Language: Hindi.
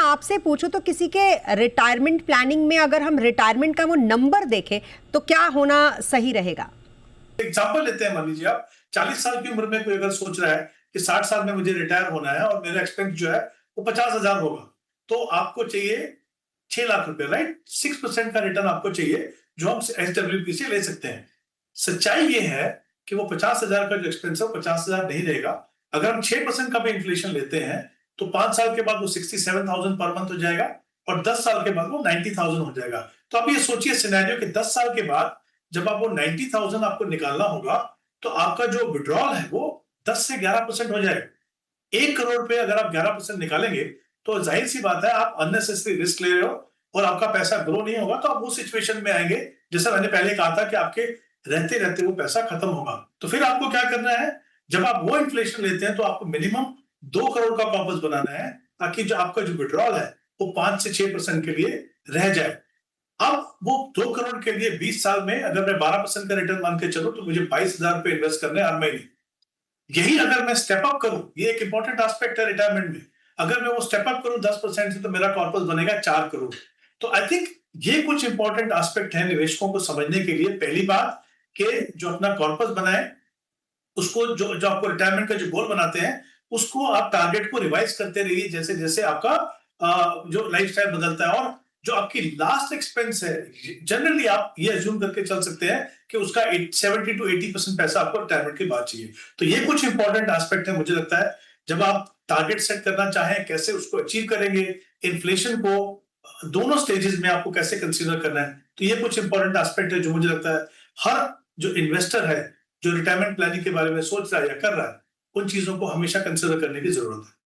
आपसे पूछूं तो किसी के रिटायरमेंट प्लानिंग में अगर हम रिटायरमेंट का वो नंबर देखें तो क्या होना सही रहेगा? एग्जाम्पल लेते हैं, मान लीजिए आप 40 साल की उम्र में कोई अगर सोच रहा है कि 60 साल में मुझे रिटायर होना है और मेरा एक्सपेंस जो है वो 50,000 होगा, तो आपको चाहिए 6 लाख रुपए, राइट? 6% का रिटर्न आपको चाहिए, जो हम SWP से ले सकते हैं। सच्चाई ये है कि वो 50,000 का जो एक्सपेंस है वो 50,000 नहीं रहेगा। अगर हम 6% का भी इन्फ्लेशन लेते हैं तो 5 साल के बाद वो 67,000 पर मंथ हो जाएगा और 10 साल के बाद वो 90,000 हो जाएगा। तो आप ये सोचिए सिनेरियो कि 10 साल के बाद जब आपको 90,000 आपको निकालना होगा, तो आपका जो विड्रॉल है वो 10 से 11% हो जाएगा। 1 करोड़ पे अगर आप 11% निकालेंगे तो जाहिर सी बात है आप अननेसेसरी रिस्क ले रहे हो और आपका पैसा ग्रो नहीं होगा, तो आप वो सिचुएशन में आएंगे जैसा मैंने पहले कहा था कि आपके रहते रहते वो पैसा खत्म होगा। तो फिर आपको क्या करना है, जब आप वो इन्फ्लेशन लेते हैं तो आपको मिनिमम 2 करोड़ का कॉर्पस बनाना है, ताकि जो आपका जो विड्रॉल है वो 5 से 6% के लिए रह जाए। अब वो 2 करोड़ के लिए 20 साल में अगर मैं 12% का रिटर्न मान के चलूं तो मुझे 22,000 रुपए इन्वेस्ट करने हर महीने। यही अगर मैं स्टेप अप करूं, ये एक इंपॉर्टेंट एस्पेक्ट है रिटायरमेंट में, अगर मैं वो स्टेप अप करूं 10% से तो मेरा कॉर्पस बनेगा 4 करोड़। तो आई थिंक ये कुछ इंपॉर्टेंट एस्पेक्ट है निवेशकों को समझने के लिए। पहली बात कि जो अपना कॉर्पस बनाए, उसको जो जो आपको रिटायरमेंट का जो गोल बनाते हैं उसको आप टारगेट को रिवाइज करते रहिए जैसे जैसे आपका जो लाइफस्टाइल बदलता है। और जो आपकी लास्ट एक्सपेंस है, जनरली आप ये अज्यूम करके चल सकते हैं कि उसका 70 to 80% पैसा आपको रिटायरमेंट के बाद चाहिए। तो ये कुछ इंपॉर्टेंट एस्पेक्ट है मुझे लगता है। जब आप टारगेट सेट करना चाहें कैसे उसको अचीव करेंगे, इन्फ्लेशन को दोनों स्टेजेस में आपको कैसे कंसीडर करना है, तो ये कुछ इंपॉर्टेंट एस्पेक्ट है जो मुझे लगता है हर जो इन्वेस्टर है जो रिटायरमेंट प्लानिंग के बारे में सोच रहा है या कर रहा है, उन चीजों को हमेशा कंसिडर करने की जरूरत है।